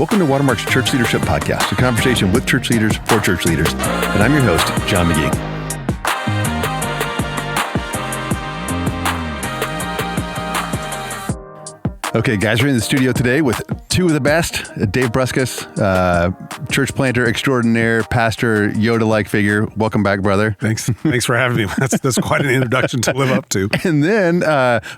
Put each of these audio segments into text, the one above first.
Welcome to Watermark's Church Leadership Podcast, a conversation with church leaders for church leaders. And I'm your host, John McGee. Okay, guys, we're in the studio today with two of the best. Dave Bruskas, church planter extraordinaire, pastor, Yoda-like figure. Welcome back, brother. Thanks for having me. That's quite an introduction to live up to. And then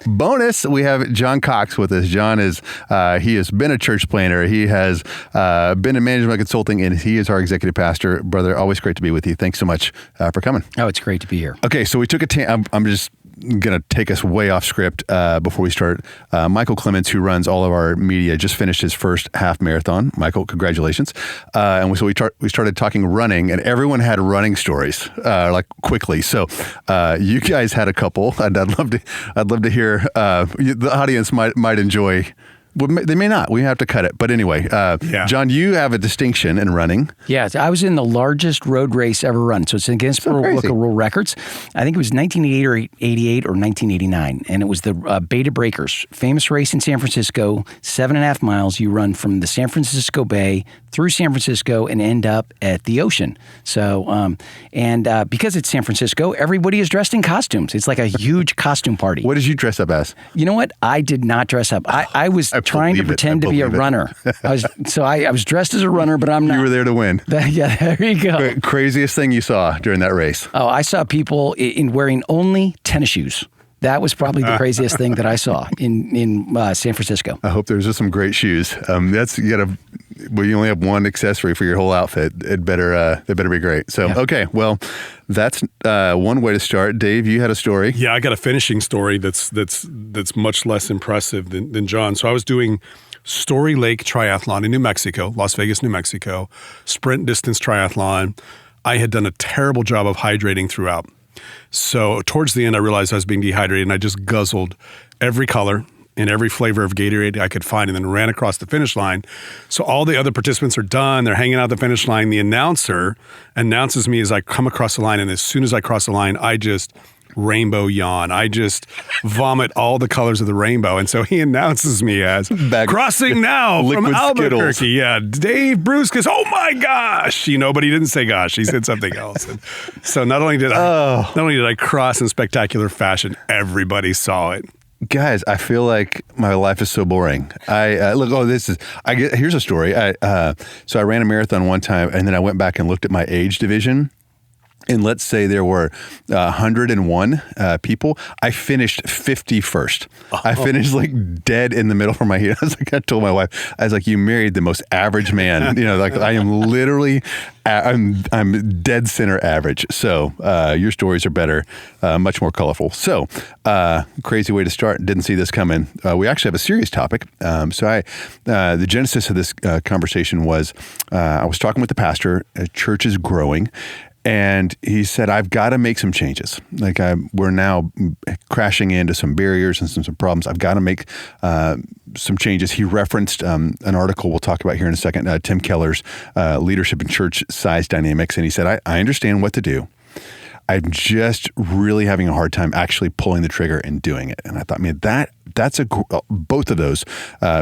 bonus, we have John Cox with us. John he has been a church planter. He has been in management consulting, and he is our executive pastor. Brother, always great to be with you. Thanks so much for coming. Oh, it's great to be here. Okay, so we took I'm just going to take us way off script before we start. Michael Clements, who runs all of our media, just finished his first half marathon. Michael, congratulations. And we started talking running, and everyone had running stories, like quickly. So you guys had a couple. I'd love to hear. The audience might enjoy. Well, they may not. We have to cut it. But anyway, John, you have a distinction in running. Yeah, I was in the largest road race ever run. So it's against local world records. I think it was 1988 or 88 or 1989. And it was the Beta Breakers, famous race in San Francisco, 7.5 miles. You run from the San Francisco Bay through San Francisco and end up at the ocean. So, because it's San Francisco, everybody is dressed in costumes. It's like a huge costume party. What did you dress up as? You know what? I did not dress up. I was trying to pretend to be a runner. I was dressed as a runner, but I'm not. You were there to win. Yeah, there you go. Craziest thing you saw during that race? Oh, I saw people in wearing only tennis shoes. That was probably the craziest thing that I saw in San Francisco. I hope there's just some great shoes. You only have one accessory for your whole outfit. It better be great. So, yeah. Okay, well, that's one way to start. Dave, you had a story. Yeah, I got a finishing story that's much less impressive than John. So I was doing Story Lake Triathlon in New Mexico, Las Vegas, New Mexico, sprint distance triathlon. I had done a terrible job of hydrating throughout. So towards the end, I realized I was being dehydrated, and I just guzzled every color and every flavor of Gatorade I could find, and then ran across the finish line. So all the other participants are done. They're hanging out the finish line. The announcer announces me as I come across the line, and as soon as I cross the line, I just rainbow yawn. I just vomit all the colors of the rainbow. And so he announces me as crossing now from Albuquerque. Skittles. Yeah, Dave Bruskas. Oh my gosh. But he didn't say gosh. He said something else. And so not only did I cross in spectacular fashion, everybody saw it. Guys, I feel like my life is so boring. Here's a story. So I ran a marathon one time, and then I went back and looked at my age division. And let's say there were 101 people. I finished 51st. Oh. I finished dead in the middle for my heat. I told my wife, I was like, you married the most average man. I am literally, I'm dead center average. So your stories are better, much more colorful. So crazy way to start. Didn't see this coming. We actually have a serious topic. The genesis of this conversation was I was talking with the pastor. A church is growing. And he said, I've got to make some changes. We're now crashing into some barriers and some problems. I've got to make some changes. He referenced an article we'll talk about here in a second, Tim Keller's Leadership in Church Size Dynamics. And he said, I understand what to do. I'm just really having a hard time actually pulling the trigger and doing it. And I thought, man, that's both of those,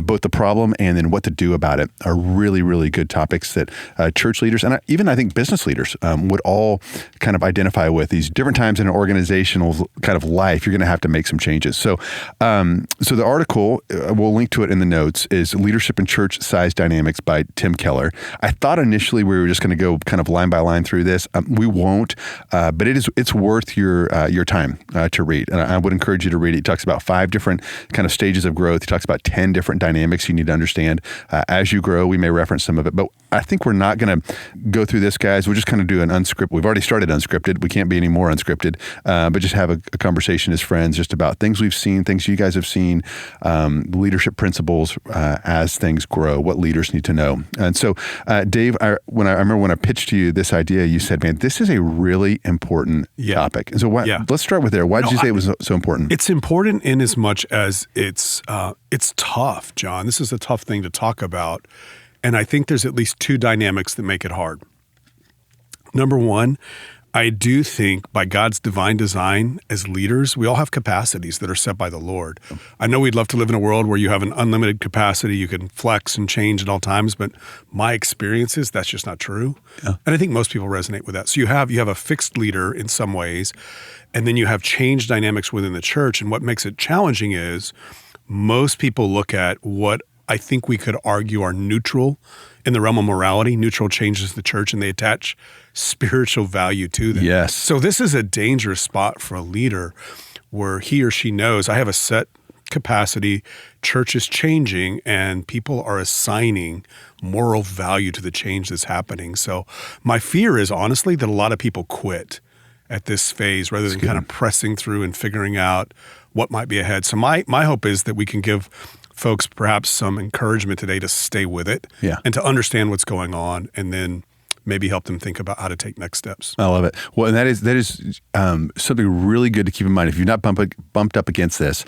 both the problem and then what to do about it are really, really good topics that church leaders and even I think business leaders would all kind of identify with. These different times in an organizational kind of life, you're going to have to make some changes. So the article, we'll link to it in the notes, is Leadership in Church Size Dynamics by Tim Keller. I thought initially we were just going to go kind of line by line through this. We won't, but it's worth your time to read. And I would encourage you to read it. He talks about 5 different kind of stages of growth. He talks about 10 different dynamics you need to understand as you grow. We may reference some of it, but I think we're not going to go through this, guys. We'll just kind of do an unscripted. We've already started unscripted. We can't be any more unscripted, but just have a conversation as friends just about things we've seen, things you guys have seen, leadership principles as things grow, what leaders need to know. And so, Dave, I remember when I pitched to you this idea, you said, man, this is a really important topic. And so let's start with there. Why did you say it was so important? It's important in as much as it's tough, John. This is a tough thing to talk about. And I think there's at least 2 dynamics that make it hard. Number one, I do think by God's divine design as leaders, we all have capacities that are set by the Lord. I know we'd love to live in a world where you have an unlimited capacity, you can flex and change at all times, but my experience is that's just not true. Yeah. And I think most people resonate with that. So you have a fixed leader in some ways, and then you have change dynamics within the church. And what makes it challenging is most people look at what I think we could argue are neutral in the realm of morality, neutral changes the church, and they attach spiritual value to them. Yes. So this is a dangerous spot for a leader where he or she knows I have a set capacity, church is changing, and people are assigning moral value to the change that's happening. So my fear is honestly that a lot of people quit at this phase rather than kind of pressing through and figuring out what might be ahead. So my hope is that we can give folks perhaps some encouragement today to stay with it and to understand what's going on, and then maybe help them think about how to take next steps. I love it. Well, and that is something really good to keep in mind. If you're not bumped up against this,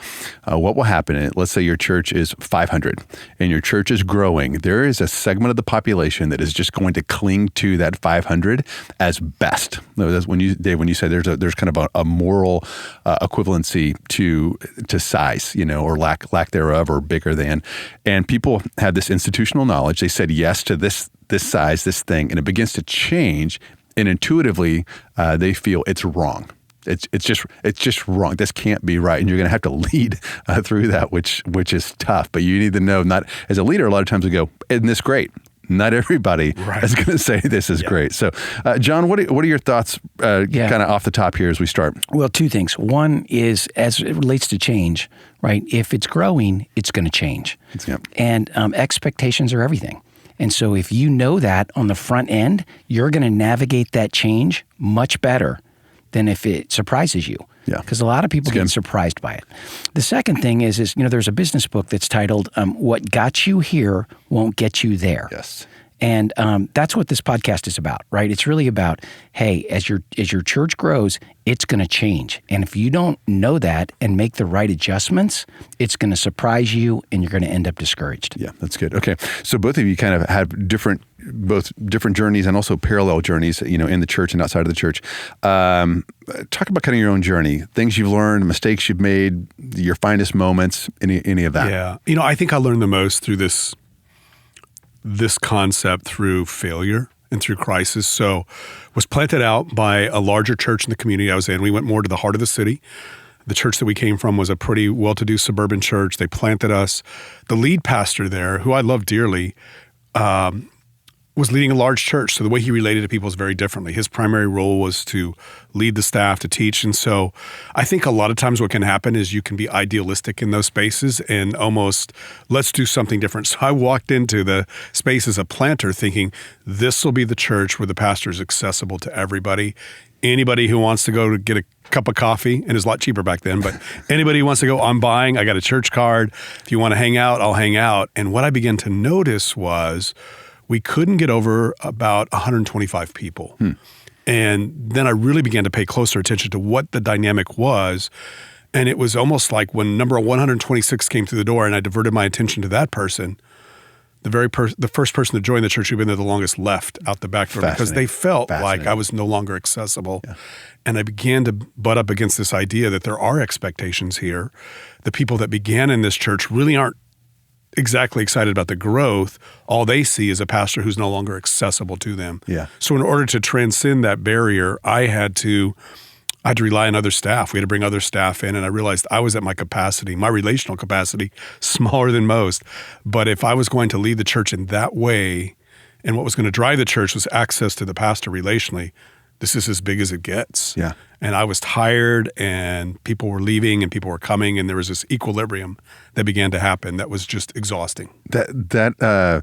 what will happen? Let's say your church is 500 and your church is growing. There is a segment of the population that is just going to cling to that 500 as best. That's when you, Dave, when you say there's kind of a moral equivalency to size, or lack thereof, or bigger than. And people have this institutional knowledge. They said yes to this size, this thing, and it begins to change, and intuitively they feel it's wrong. It's just wrong. This can't be right, and you're going to have to lead through that, which is tough. But you need to know, not as a leader, a lot of times we go, "Isn't this great?" Not everybody is going to say this is great. So, John, what are your thoughts kind of off the top here as we start? Well, two things. One is, as it relates to change, right? If it's growing, it's going to change. And expectations are everything. And so if you know that on the front end, you're going to navigate that change much better than if it surprises you. Yeah. Because a lot of people get surprised by it. The second thing is there's a business book that's titled "What Got You Here Won't Get You There." Yes. And that's what this podcast is about, right? It's really about, hey, as your church grows, it's going to change. And if you don't know that and make the right adjustments, it's going to surprise you and you're going to end up discouraged. Yeah, that's good. Okay. So both of you kind of have different journeys and also parallel journeys, in the church and outside of the church. Talk about kind of your own journey, things you've learned, mistakes you've made, your finest moments, any of that. Yeah. I think I learned the most through this concept through failure and through crisis. So was planted out by a larger church in the community I was in. We went more to the heart of the city. The church that we came from was a pretty well-to-do suburban church. They planted us. The lead pastor there, who I love dearly, was leading a large church. So the way he related to people was very differently. His primary role was to lead the staff, to teach. And so I think a lot of times what can happen is you can be idealistic in those spaces and almost, let's do something different. So I walked into the space as a planter thinking, this will be the church where the pastor is accessible to everybody. Anybody who wants to go to get a cup of coffee, and it's a lot cheaper back then, but anybody who wants to go, I'm buying, I got a church card. If you want to hang out, I'll hang out. And what I began to notice was we couldn't get over about 125 people. And then I really began to pay closer attention to what the dynamic was. And it was almost like when number 126 came through the door and I diverted my attention to that person, the first person to join the church who'd been there the longest left out the back door because they felt like I was no longer accessible. Yeah. And I began to butt up against this idea that there are expectations here. The people that began in this church really aren't exactly excited about the growth. All they see is a pastor who's no longer accessible to them. Yeah. So in order to transcend that barrier, I had to rely on other staff. We had to bring other staff in, and I realized I was at my capacity, my relational capacity, smaller than most. But if I was going to lead the church in that way, and what was going to drive the church was access to the pastor relationally, this is as big as it gets. Yeah. And I was tired, and people were leaving, and people were coming, and there was this equilibrium that began to happen that was just exhausting. That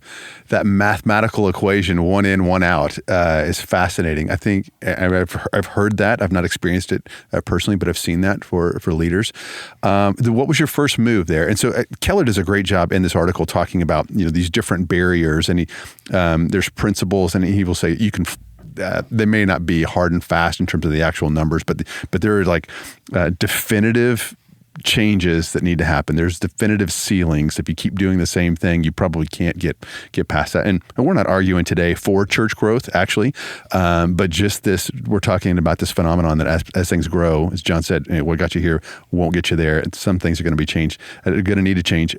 mathematical equation, one in, one out, is fascinating. I think I've heard that. I've not experienced it personally, but I've seen that for leaders. What was your first move there? And so Keller does a great job in this article talking about these different barriers, and there's principles, and he will say you can. They may not be hard and fast in terms of the actual numbers, but there are like definitive changes that need to happen. There's definitive ceilings. If you keep doing the same thing, you probably can't get past that. And we're not arguing today for church growth, actually, but just this, we're talking about this phenomenon that as things grow, as John said, what got you here won't get you there. Some things are going to be changed, going to need to change.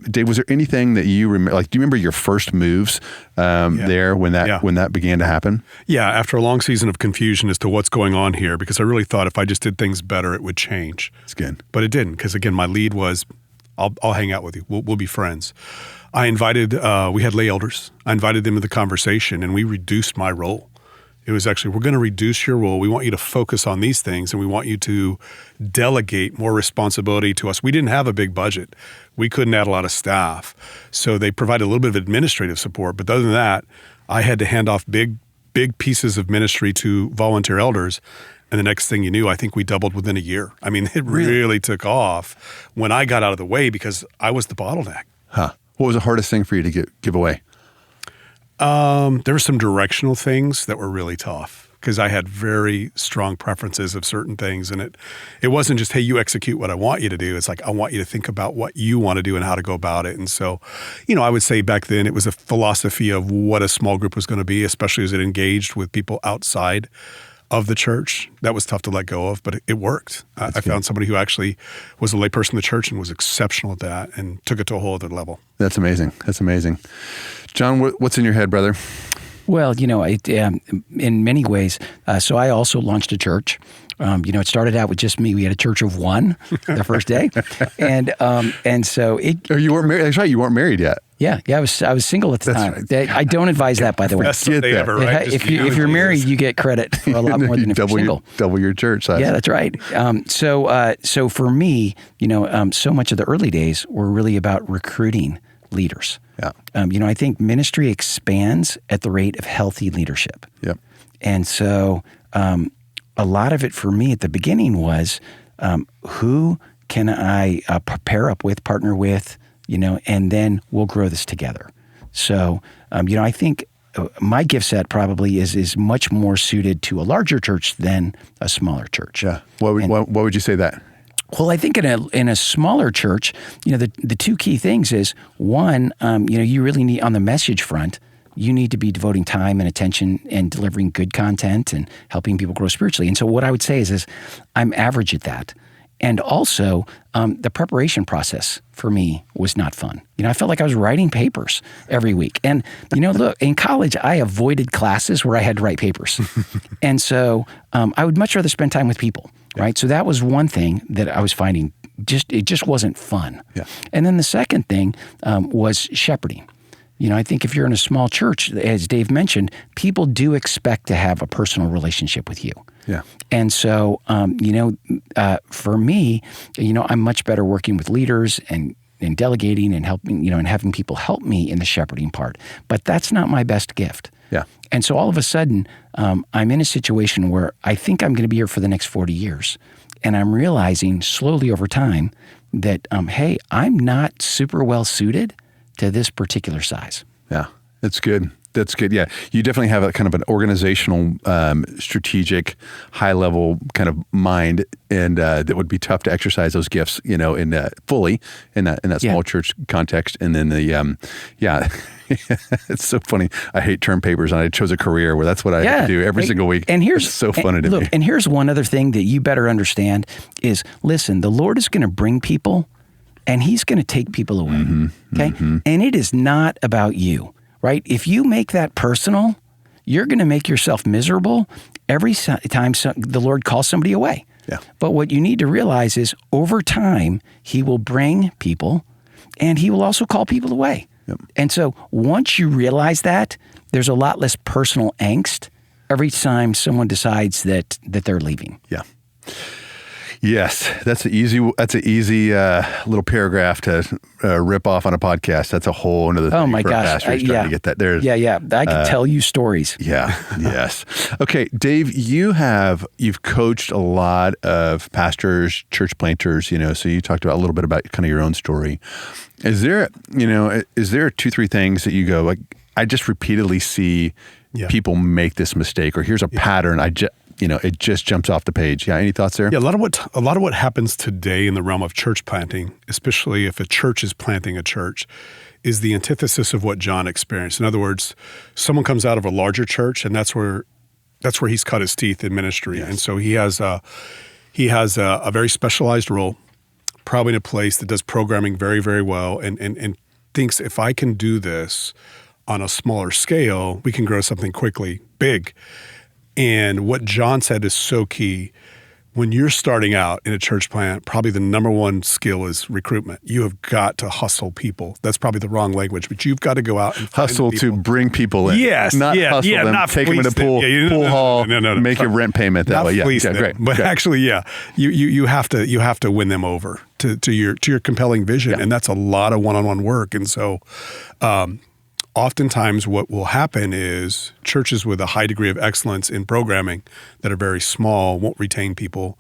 Dave, was there anything that you remember? Like, do you remember your first moves there when that began to happen? Yeah, after a long season of confusion as to what's going on here, because I really thought if I just did things better, it would change. It's good, but it didn't, because again, my lead was, I'll hang out with you. We'll be friends. I invited, we had lay elders. I invited them to the conversation, and we reduced my role. It was actually, we're going to reduce your role. We want you to focus on these things, and we want you to delegate more responsibility to us. We didn't have a big budget. We couldn't add a lot of staff. So they provided a little bit of administrative support. But other than that, I had to hand off big pieces of ministry to volunteer elders. And the next thing you knew, I think we doubled within a year. I mean, it really took off when I got out of the way because I was the bottleneck. Huh. What was the hardest thing for you to give away? There were some directional things that were really tough because I had very strong preferences of certain things. And it wasn't just, hey, you execute what I want you to do. It's like, I want you to think about what you want to do and how to go about it. And so, I would say back then it was a philosophy of what a small group was going to be, especially as it engaged with people outside of the church. That was tough to let go of, but it worked. I found somebody who actually was a layperson in the church and was exceptional at that and took it to a whole other level. That's amazing. John, what's in your head, brother? Well, in many ways, so I also launched a church. It started out with just me. We had a church of one the first day, and so it. Oh, you weren't married. That's right. You weren't married yet. Yeah. I was single at the time. Right. I don't advise that, by the way. Best Sunday ever, right? If you're married, you get credit for a lot more than if you're single. Double your church size. Yeah, that's right. So for me, so much of the early days were really about recruiting leaders. Yeah. I think ministry expands at the rate of healthy leadership. Yep. And so a lot of it for me at the beginning was who can I partner with, and then we'll grow this together. So, I think my gift set probably is much more suited to a larger church than a smaller church. Yeah. Why would you say that? Well, I think in a smaller church, the two key things is one, you really need on the message front, you need to be devoting time and attention and delivering good content and helping people grow spiritually. And so what I would say is I'm average at that. And also, the preparation process for me was not fun. I felt like I was writing papers every week. And, look, in college, I avoided classes where I had to write papers. And so I would much rather spend time with people, right? So that was one thing that I was finding it just wasn't fun. Yeah. And then the second thing was shepherding. I think if you're in a small church, as Dave mentioned, people do expect to have a personal relationship with you. Yeah. And so, for me, I'm much better working with leaders and delegating and helping, and having people help me in the shepherding part. But that's not my best gift. Yeah. And so all of a sudden, I'm in a situation where I think I'm going to be here for the next 40 years. And I'm realizing slowly over time that, hey, I'm not super well suited to this particular size. Yeah, that's good. That's good. Yeah, you definitely have a kind of an organizational, strategic, high-level kind of mind, and that would be tough to exercise those gifts, fully in that small church context. And then it's so funny. I hate term papers, and I chose a career where that's what I have to do every single week. And it's so funny to me. And here's one other thing that you better understand is, listen, the Lord is going to bring people, and He's going to take people away. Mm-hmm, okay, mm-hmm. And it is not about you. Right? If you make that personal, you're going to make yourself miserable every time the Lord calls somebody away. Yeah. But what you need to realize is over time, He will bring people and He will also call people away. Yep. And so once you realize that, there's a lot less personal angst every time someone decides that they're leaving. Yeah. Yes, that's an easy little paragraph to rip off on a podcast. That's a whole another thing for pastors trying to get that there. Yeah. I can tell you stories. Yeah. Yes. Okay, Dave, you've coached a lot of pastors, church planters. So you talked about a little bit about kind of your own story. Is there 2-3 things that you go like? I just repeatedly see people make this mistake, or here's a pattern. it just jumps off the page. Yeah. Any thoughts there? Yeah. A lot of what happens today in the realm of church planting, especially if a church is planting a church, is the antithesis of what John experienced. In other words, someone comes out of a larger church, and that's where he's cut his teeth in ministry. Yes. And so he has a very specialized role, probably in a place that does programming very, very well, and thinks, if I can do this on a smaller scale, we can grow something quickly, big. And what John said is so key. When you're starting out in a church plant, probably the number one skill is recruitment. You have got to hustle people. That's probably the wrong language, but you've got to go out and hustle to bring people in. Yes, not hustle them, not take them in a pool hall, make your rent payment that way. Yeah, great. But actually, you have to win them over to your compelling vision, and that's a lot of one-on-one work. And so, oftentimes what will happen is churches with a high degree of excellence in programming that are very small won't retain people,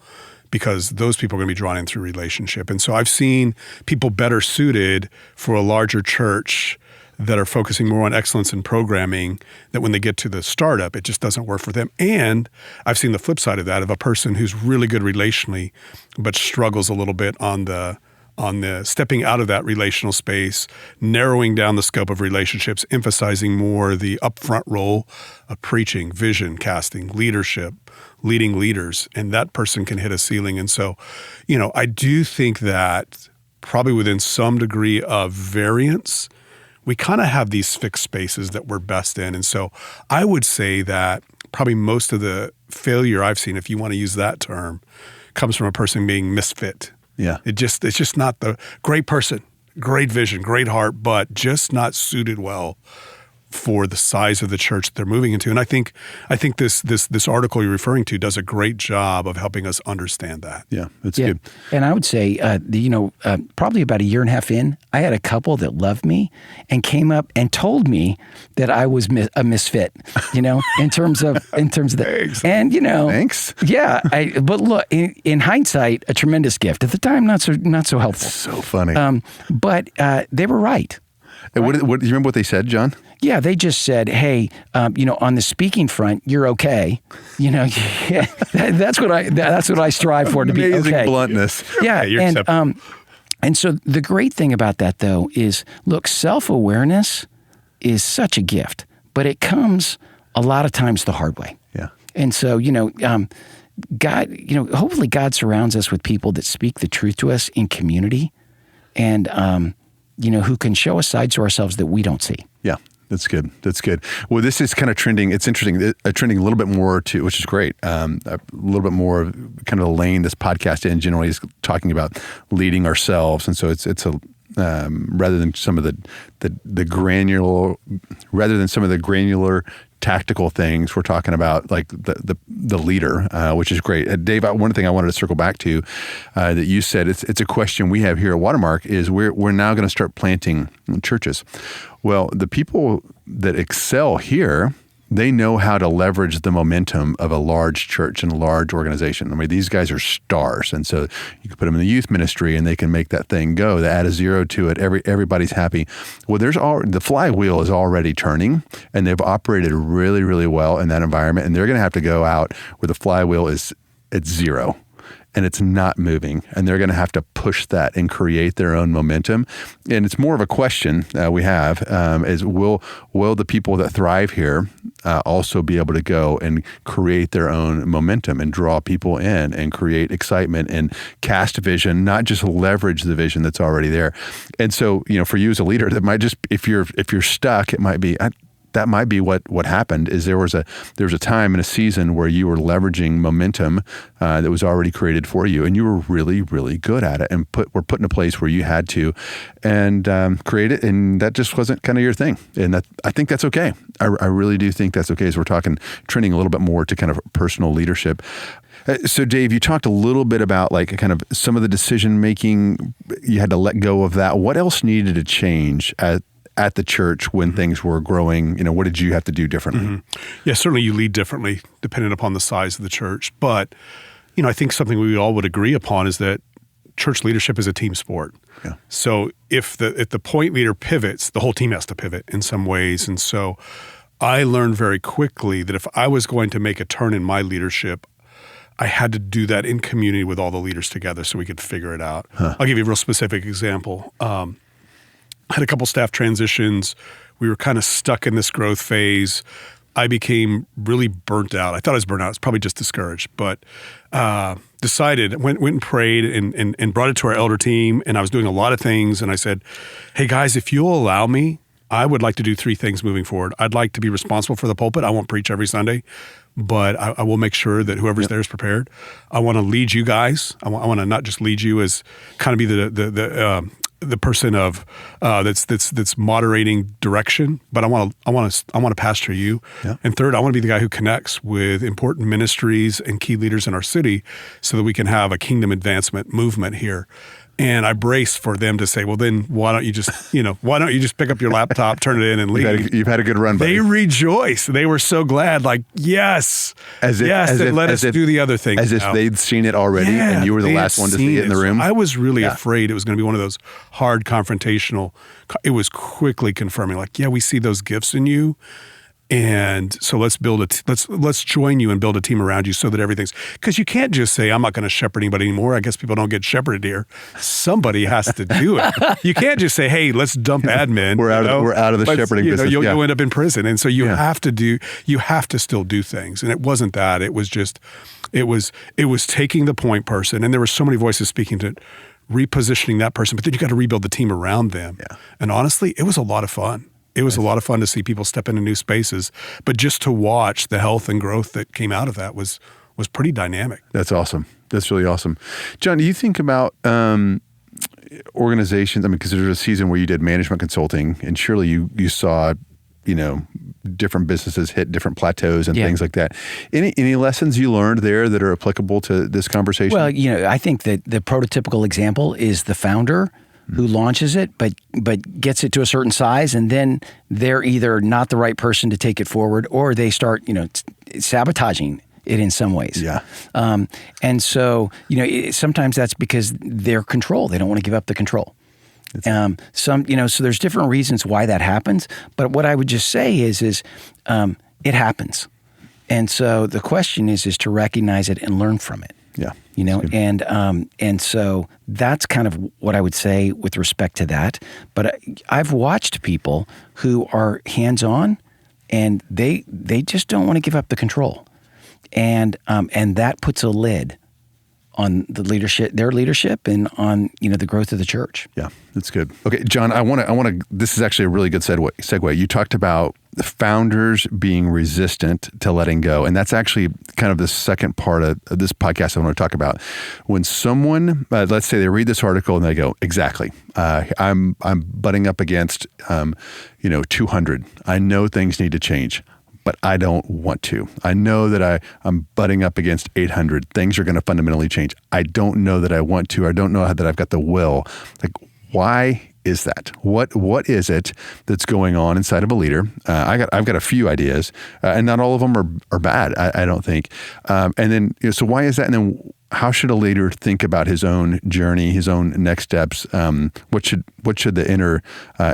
because those people are going to be drawn in through relationship. And so I've seen people better suited for a larger church that are focusing more on excellence in programming, that when they get to the startup, it just doesn't work for them. And I've seen the flip side of that, of a person who's really good relationally, but struggles a little bit on the stepping out of that relational space, narrowing down the scope of relationships, emphasizing more the upfront role of preaching, vision casting, leadership, leading leaders, and that person can hit a ceiling. And so, I do think that probably within some degree of variance, we kind of have these fixed spaces that we're best in. And so I would say that probably most of the failure I've seen, if you want to use that term, comes from a person being misfit. Yeah. It's just not the great person, great vision, great heart, but just not suited well for the size of the church that they're moving into. And I think this article you're referring to does a great job of helping us understand that. Yeah, that's good. And I would say, probably about a year and a half in, I had a couple that loved me and came up and told me that I was a misfit, in terms of the, Thanks. and Thanks. Yeah. But look, in hindsight, a tremendous gift. At the time, not so helpful. So funny. But they were right. And what do you remember what they said, John? Yeah, they just said, "Hey, on the speaking front, you're okay." That's what I strive for, to be Amazing okay. bluntness. Yeah, you're and acceptable. and so the great thing about that, though, is look, self-awareness is such a gift, but it comes a lot of times the hard way. Yeah. And so God, hopefully God surrounds us with people that speak the truth to us in community, and who can show us sides to ourselves that we don't see. Yeah. That's good. That's good. Well, this is kind of trending. It's interesting, trending a little bit more to, which is great. A little bit more kind of the lane this podcast in generally is talking about leading ourselves. And so it's a, rather than some of the granular tactical things, we're talking about like the leader, which is great. Dave, one thing I wanted to circle back to that you said, it's a question we have here at Watermark, is we're now going to start planting churches. Well, the people that excel here, they know how to leverage the momentum of a large church and a large organization. I mean, these guys are stars. And so you can put them in the youth ministry and they can make that thing go. They add a zero to it. Everybody's happy. Well, the flywheel is already turning, and they've operated really, really well in that environment. And they're going to have to go out where the flywheel is at zero and it's not moving, and they're going to have to push that and create their own momentum. And it's more of a question we have is will the people that thrive here also be able to go and create their own momentum and draw people in and create excitement and cast vision, not just leverage the vision that's already there. And so, for you as a leader, that might just, if you're stuck, it might be, that might be what happened. Is there was a time in a season where you were leveraging momentum that was already created for you, and you were really, really good at it, and were put in a place where you had to and create it, and that just wasn't kind of your thing. And I think that's okay. I really do think that's okay. As we're talking, trending a little bit more to kind of personal leadership. So Dave, you talked a little bit about like kind of some of the decision making. You had to let go of that. What else needed to change at the church when things were growing? What did you have to do differently? Mm-hmm. Yeah, certainly you lead differently depending upon the size of the church. But, I think something we all would agree upon is that church leadership is a team sport. Yeah. So if the point leader pivots, the whole team has to pivot in some ways. And so I learned very quickly that if I was going to make a turn in my leadership, I had to do that in community with all the leaders together so we could figure it out. I'll give you a real specific example. I had a couple staff transitions. We were kind of stuck in this growth phase. I became really burnt out. I thought I was burnt out. I was probably just discouraged, but decided, went and prayed and brought it to our elder team, and I was doing a lot of things, and I said, hey guys, if you'll allow me, I would like to do 3 things moving forward. I'd like to be responsible for the pulpit. I won't preach every Sunday, but I will make sure that whoever's there is prepared. I want to lead you guys. I want to not just lead you as kind of be the person of that's moderating direction, but I want to pastor you. Yeah. And third, I want to be the guy who connects with important ministries and key leaders in our city, so that we can have a kingdom advancement movement here. And I braced for them to say, well, then why don't you just pick up your laptop, turn it in, and leave? You've had a good run, buddy. They rejoiced. They were so glad, like, yes, let us do the other thing. As if they'd seen it already, and you were the last one to see it in the room. So I was really afraid it was going to be one of those hard confrontational. It was quickly confirming, like, yeah, we see those gifts in you. And so let's join you and build a team around you so that everything's, because you can't just say, I'm not going to shepherd anybody anymore. I guess people don't get shepherded here. Somebody has to do it. You can't just say, hey, let's dump admin. We're out of the shepherding business. You'll end up in prison. And so you have to still do things. And it wasn't that. It was just, it was taking the point person. And there were so many voices speaking to it, repositioning that person, but then you got to rebuild the team around them. Yeah. And honestly, it was a lot of fun. It was a lot of fun to see people step into new spaces, but just to watch the health and growth that came out of that was pretty dynamic. That's awesome. That's really awesome. John, do you think about organizations? I mean, because there's a season where you did management consulting, and surely you saw, different businesses hit different plateaus and things like that. Any lessons you learned there that are applicable to this conversation? Well, I think that the prototypical example is the founder who launches it, but gets it to a certain size, and then they're either not the right person to take it forward, or they start, sabotaging it in some ways. Yeah. And so, sometimes that's because they're control. They don't want to give up the control. So there's different reasons why that happens. But what I would just say is it happens. And so the question is to recognize it and learn from it. Yeah. And so that's kind of what I would say with respect to that. But I've watched people who are hands-on, and they just don't want to give up the control, and that puts a lid on their leadership, and on the growth of the church. Yeah, that's good. Okay, John, I want to. This is actually a really good segue. You talked about the founders being resistant to letting go, and that's actually kind of the second part of this podcast I want to talk about. When someone, let's say they read this article and they go, "Exactly, I'm butting up against 200. I know things need to change, but I don't want to. I know that I'm butting up against 800. Things are going to fundamentally change. I don't know that I want to. I don't know that I've got the will." Like, why is that? What is it that's going on inside of a leader? I've got a few ideas, and not all of them are bad, I don't think. And then, so why is that? And then, how should a leader think about his own journey, his own next steps? What should the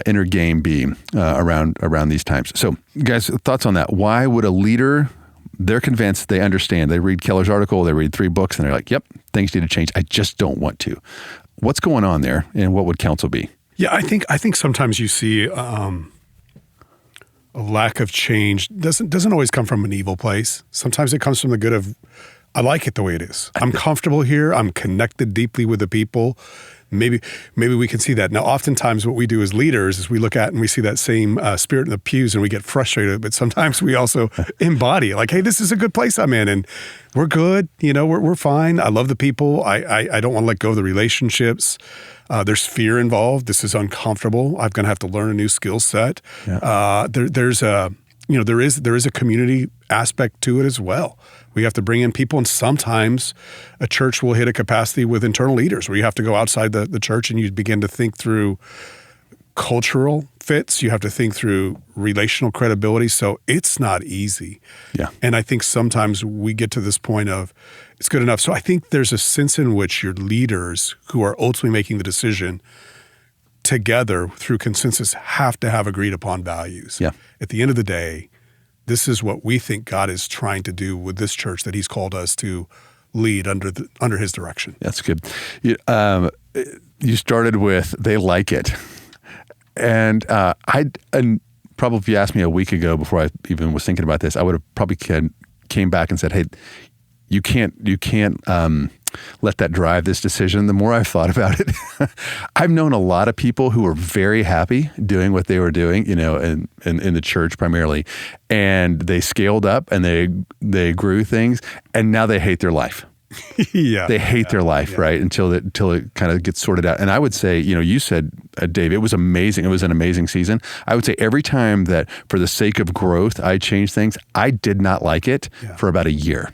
inner game be around these times? So, guys, thoughts on that? Why would a leader? They're convinced, they understand. They read Keller's article, they read 3 books, and they're like, "Yep, things need to change. I just don't want to." What's going on there, and what would counsel be? Yeah, I think sometimes you see a lack of change doesn't always come from an evil place. Sometimes it comes from the good of, I like it the way it is. I'm comfortable here. I'm connected deeply with the people. Maybe we can see that. Now, oftentimes what we do as leaders is we look at and we see that same spirit in the pews and we get frustrated. But sometimes we also embody, like, hey, this is a good place I'm in, and we're good. We're fine. I love the people. I don't want to let go of the relationships. There's fear involved. This is uncomfortable. I'm going to have to learn a new skill set. Yeah. There is a community aspect to it as well. We have to bring in people, and sometimes a church will hit a capacity with internal leaders where you have to go outside the church and you begin to think through cultural fits. You have to think through relational credibility. So it's not easy. Yeah. And I think sometimes we get to this point of it's good enough. So I think there's a sense in which your leaders who are ultimately making the decision together through consensus have to have agreed upon values. Yeah. At the end of the day, this is what we think God is trying to do with this church that he's called us to lead under his direction. That's good. You started with, they like it. And probably if you asked me a week ago before I even was thinking about this, I would have probably came back and said, hey, you can't let that drive this decision. The more I've thought about it, I've known a lot of people who were very happy doing what they were doing, in the church primarily, and they scaled up and they grew things, and now they hate their life. They hate their life, right? Until it kind of gets sorted out. And I would say, you said, Dave, it was amazing. It was an amazing season. I would say every time that for the sake of growth, I changed things, I did not like it for about a year.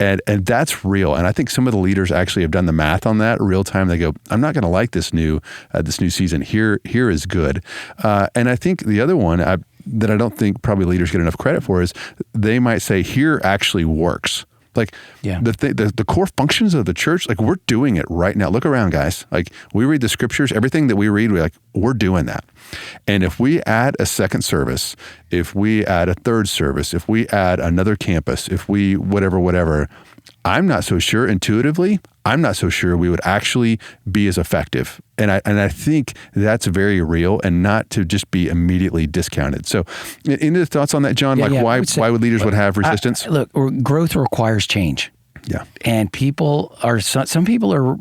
And that's real. And I think some of the leaders actually have done the math on that real time. They go, I'm not going to like this new season. Here is good. And I think the other one that I don't think probably leaders get enough credit for is they might say, here actually works. Like the core functions of the church, like we're doing it right now. Look around, guys. Like we read the scriptures, everything that we read, we're doing that. And if we add a second service, if we add a third service, if we add another campus, if we whatever, I'm not so sure intuitively, I'm not so sure we would actually be as effective. And I think that's very real and not to just be immediately discounted. So any thoughts on that, John? Why would leaders would have resistance? Look, growth requires change. Yeah. And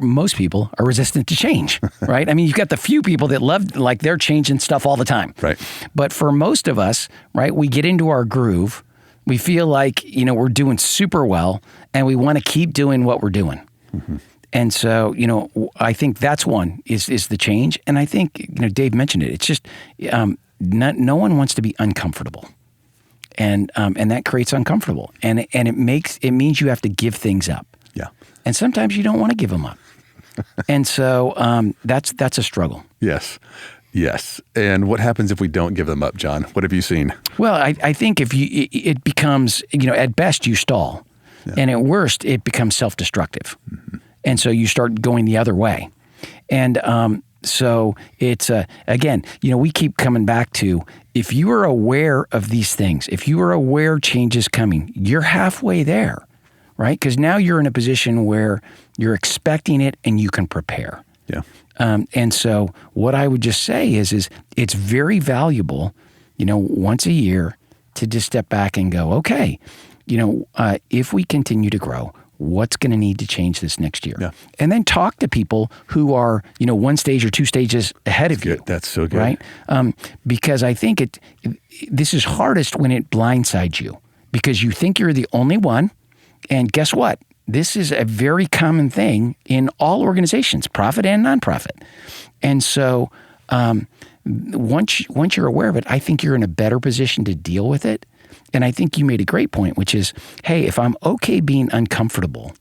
most people are resistant to change, right? I mean, you've got the few people that love, like they're changing stuff all the time. Right. But for most of us, right, we get into our groove. We feel like, we're doing super well and we want to keep doing what we're doing. Mm-hmm. And so, I think that's one is the change. And I think, Dave mentioned it. It's just no one wants to be uncomfortable. And that creates uncomfortable. And it means you have to give things up. Yeah. And sometimes you don't want to give them up. And so that's a struggle. Yes. Yes. And what happens if we don't give them up, John? What have you seen? Well, I think it becomes, at best you stall. Yeah. And at worst, it becomes self-destructive. Mm-hmm. And so you start going the other way. And so it's, again, we keep coming back to, if you are aware of these things, if you are aware change is coming, you're halfway there, right? Because now you're in a position where you're expecting it and you can prepare. Yeah. And so what I would just say is it's very valuable, once a year to just step back and go, okay, if we continue to grow, what's going to need to change this next year? Yeah. And then talk to people who are, one stage or two stages ahead of you. That's so good. Right? Because I think this is hardest when it blindsides you because you think you're the only one. And guess what? This is a very common thing in all organizations, profit and nonprofit. And so once you're aware of it, I think you're in a better position to deal with it. And I think you made a great point, which is, hey, if I'm okay being uncomfortable,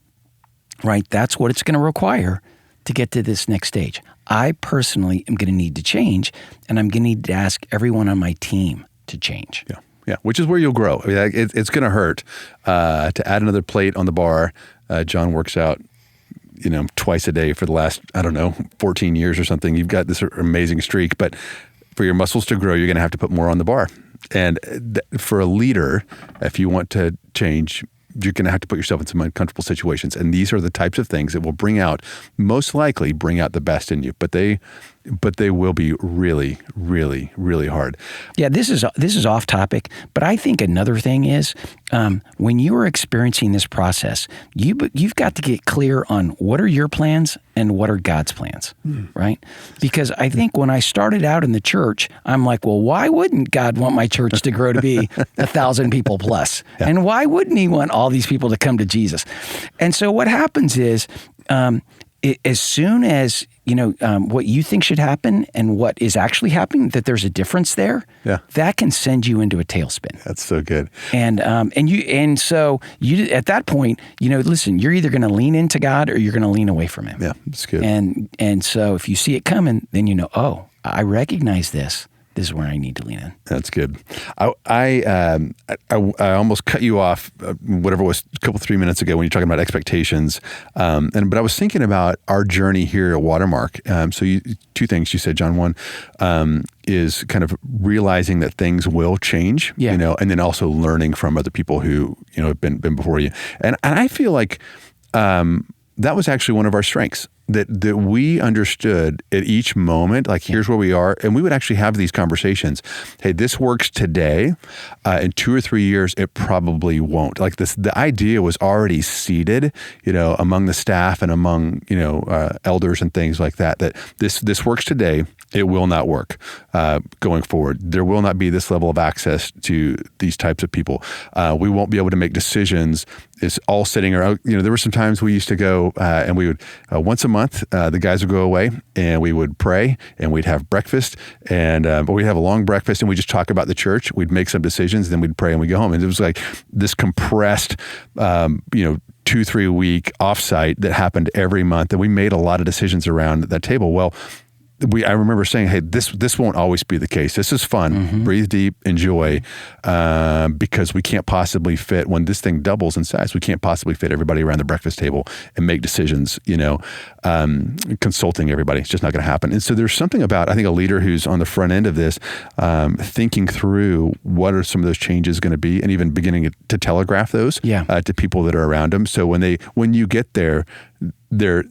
right, that's what it's going to require to get to this next stage. I personally am going to need to change, and I'm going to need to ask everyone on my team to change. Yeah. Yeah, which is where you'll grow. I mean, it's going to hurt to add another plate on the bar. John works out, twice a day for the last, 14 years or something. You've got this amazing streak, but for your muscles to grow, you're going to have to put more on the bar. And for a leader, if you want to change, you're going to have to put yourself in some uncomfortable situations. And these are the types of things that will most likely bring out the best in you. But they will be really, really, really hard. Yeah, this is off topic, but I think another thing is when you are experiencing this process, you've got to get clear on what are your plans and what are God's plans, right? Because I think when I started out in the church, I'm like, well, why wouldn't God want my church to grow to be 1,000 people plus? Yeah. And why wouldn't he want all these people to come to Jesus? And so what happens is as soon as what you think should happen and what is actually happening, that there's a difference there. Yeah. That can send you into a tailspin. That's so good. And so you at that point, listen, you're either going to lean into God or you're going to lean away from Him. Yeah, that's good. And so if you see it coming, then oh, I recognize this. this is where I need to lean in. That's good. I almost cut you off, whatever it was, a couple 3 minutes ago when you're talking about expectations. But I was thinking about our journey here at Watermark. Two things you said, John. One is kind of realizing that things will change, and then also learning from other people who have been before you. And I feel like that was actually one of our strengths. That we understood at each moment, like here's where we are, and we would actually have these conversations. Hey, this works today. In 2 or 3 years, it probably won't. Like the idea was already seeded, among the staff and among elders and things like that. That this works today. It will not work going forward. There will not be this level of access to these types of people. We won't be able to make decisions. It's all sitting around. There were some times we used to go and we would once a month, the guys would go away and we would pray and we'd have breakfast but we'd have a long breakfast and we'd just talk about the church. We'd make some decisions, then we'd pray and we'd go home. And it was like this compressed, 2-3 week offsite that happened every month. And we made a lot of decisions around that table. Well, I remember saying, hey, this won't always be the case. This is fun. Mm-hmm. Breathe deep, enjoy, because we can't possibly fit, when this thing doubles in size, we can't possibly fit everybody around the breakfast table and make decisions, consulting everybody. It's just not going to happen. And so there's something about, I think, a leader who's on the front end of this, thinking through what are some of those changes going to be, and even beginning to telegraph those to people that are around them. So when you get there, they're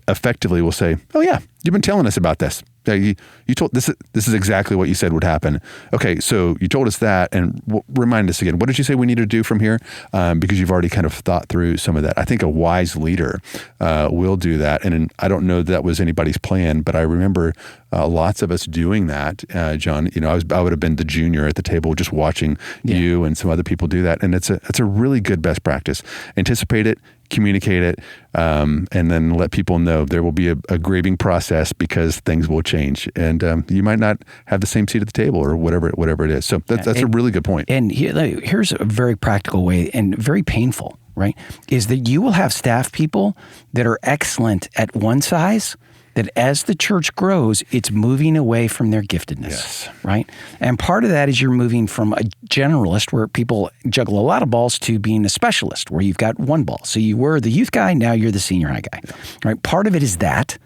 effectively will say, oh yeah, you've been telling us about this. You told this is exactly what you said would happen. Okay, so you told us that, and remind us again. What did you say we need to do from here? Because you've already kind of thought through some of that. I think a wise leader will do that, and I don't know that was anybody's plan, but I remember lots of us doing that. John, I would have been the junior at the table, just watching you and some other people do that, and it's a really good best practice. Anticipate it, communicate it, and then let people know there will be a grieving process because things will change, and you might not have the same seat at the table or whatever it is. So that's a really good point. And here's a very practical way and very painful, right? Is that you will have staff people that are excellent at one size, that as the church grows, it's moving away from their giftedness, right? And part of that is you're moving from a generalist where people juggle a lot of balls to being a specialist where you've got one ball. So you were the youth guy, now you're the senior high guy, right? Part of it is that.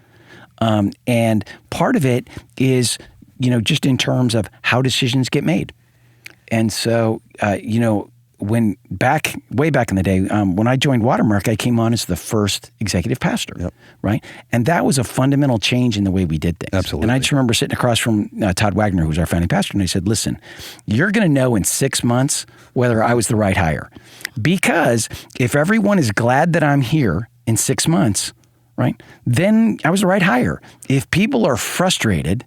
And part of it is, just in terms of how decisions get made. And so, way back in the day, when I joined Watermark, I came on as the first executive pastor, right? And that was a fundamental change in the way we did things. Absolutely. And I just remember sitting across from Todd Wagner, who was our founding pastor, and I said, listen, you're going to know in 6 months whether I was the right hire. Because if everyone is glad that I'm here in 6 months, right, then I was the right hire. If people are frustrated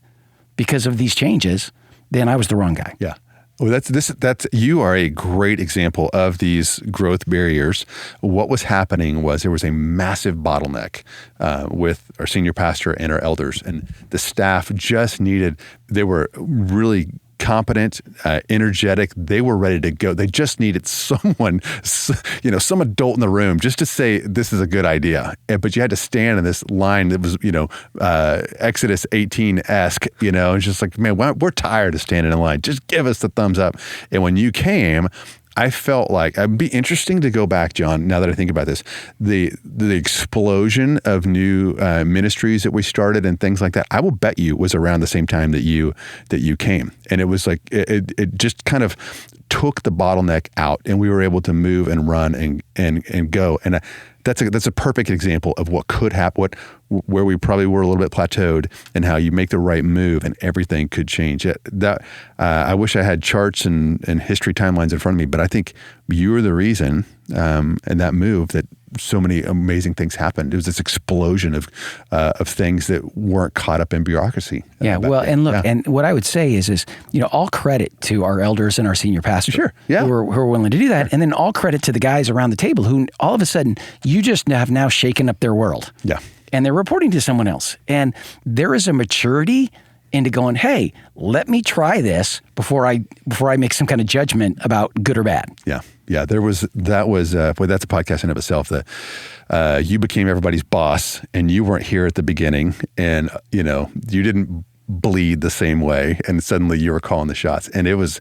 because of these changes, then I was the wrong guy. Yeah. Well, that's you are a great example of these growth barriers. What was happening was there was a massive bottleneck with our senior pastor and our elders, and the staff just they were really competent, energetic. They were ready to go. They just needed someone, some adult in the room just to say, this is a good idea. But you had to stand in this line that was, Exodus 18-esque, it's just like, man, we're tired of standing in line. Just give us the thumbs up. And when you came, I felt like it'd be interesting to go back, John, now that I think about this, the explosion of new ministries that we started and things like that, I will bet you was around the same time that you came. And it was like, it just kind of took the bottleneck out, and we were able to move and run and go. And that's a perfect example of what could happen, where we probably were a little bit plateaued, and how you make the right move and everything could change. I wish I had charts and history timelines in front of me, but I think you were the reason in that move that so many amazing things happened. It was this explosion of things that weren't caught up in bureaucracy. And look, and what I would say is all credit to our elders and our senior pastor who are willing to do that, and then all credit to the guys around the table who all of a sudden you just have now shaken up their world. Yeah. And they're reporting to someone else. And there is a maturity into going, hey, let me try this before I make some kind of judgment about good or bad. Yeah. Yeah. That's a podcast in of itself. You became everybody's boss, and you weren't here at the beginning, and you didn't bleed the same way, and suddenly you were calling the shots. And it was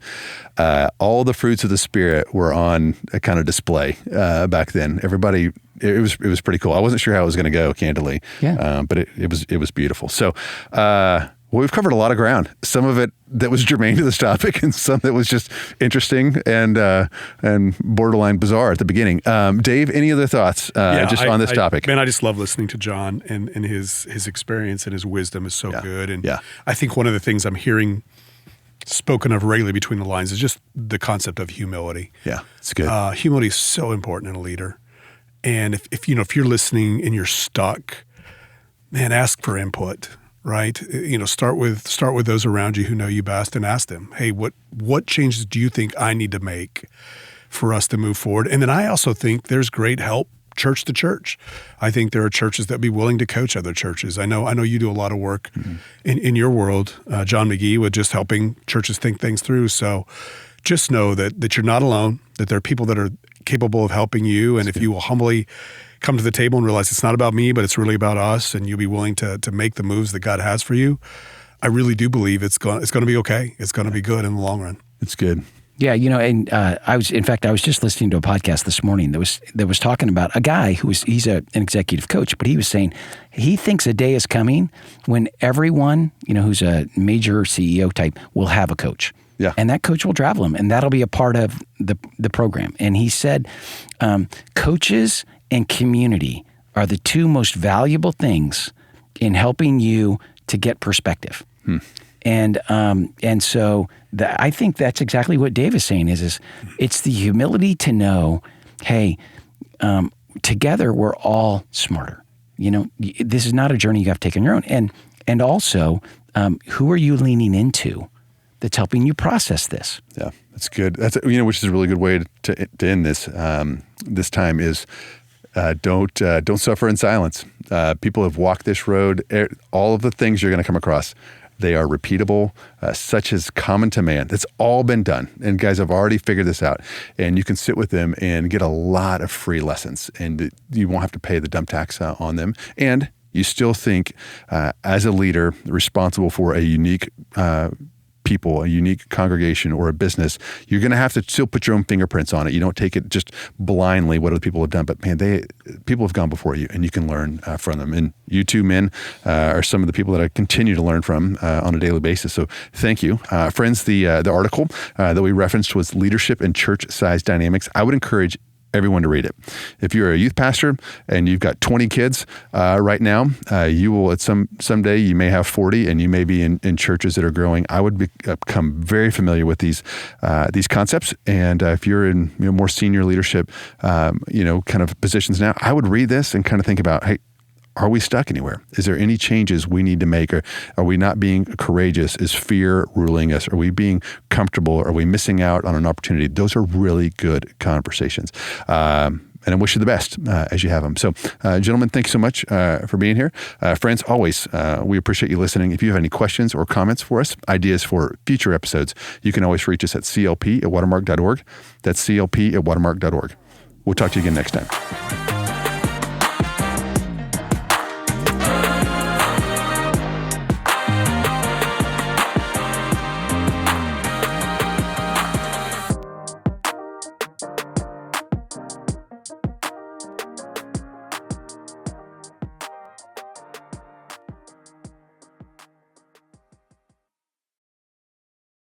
all the fruits of the Spirit were on a kind of display back then. Everybody, it was pretty cool. I wasn't sure how it was going to go, candidly, but it was beautiful. So. Well, we've covered a lot of ground. Some of it that was germane to this topic, and some that was just interesting and borderline bizarre at the beginning. Dave, any other thoughts on this topic? Man, I just love listening to John, and his experience and his wisdom is so good. And I think one of the things I'm hearing spoken of regularly between the lines is just the concept of humility. Yeah, it's good. Humility is so important in a leader. And if you're listening and you're stuck, man, ask for input. Right? Start with those around you who know you best and ask them, hey, what changes do you think I need to make for us to move forward? And then I also think there's great help church to church. I think there are churches that would be willing to coach other churches. I know you do a lot of work in your world, John McGee, with just helping churches think things through. So just know that you're not alone, that there are people that are capable of helping you. And if you will humbly come to the table and realize it's not about me, but it's really about us, and you'll be willing to make the moves that God has for you, I really do believe it's going to be okay. It's going to be good in the long run. It's good. Yeah, and I was just listening to a podcast this morning that was talking about a guy he's an executive coach, but he was saying he thinks a day is coming when everyone, who's a major CEO type will have a coach. Yeah. And that coach will travel him, and that'll be a part of the program. And he said, coaches and community are the two most valuable things in helping you to get perspective. And so I think that's exactly what Dave is saying is it's the humility to know, hey, together we're all smarter. This is not a journey you have to take on your own. And also, who are you leaning into that's helping you process this? Yeah, that's good. That's which is a really good way to end this time is don't suffer in silence. People have walked this road. All of the things you're going to come across, they are repeatable, such as common to man. That's all been done. And guys have already figured this out. And you can sit with them and get a lot of free lessons. And you won't have to pay the dump tax on them. And you still think, as a leader responsible for a unique people, a unique congregation or a business, you're going to have to still put your own fingerprints on it. You don't take it just blindly what other people have done, but man, people have gone before you and you can learn from them. And you two men are some of the people that I continue to learn from on a daily basis. So thank you. Friends, the article that we referenced was Leadership and Church Size Dynamics. I would encourage everyone to read it. If you're a youth pastor and you've got 20 kids right now, you will someday you may have 40, and you may be in churches that are growing. I would become very familiar with these concepts. And if you're in more senior leadership, kind of positions now, I would read this and kind of think about, hey, are we stuck anywhere? Is there any changes we need to make? Or are we not being courageous? Is fear ruling us? Are we being comfortable? Are we missing out on an opportunity? Those are really good conversations. And I wish you the best as you have them. So, gentlemen, thank you so much for being here. Friends, always, we appreciate you listening. If you have any questions or comments for us, ideas for future episodes, you can always reach us at clp@watermark.org. That's clp@watermark.org. We'll talk to you again next time.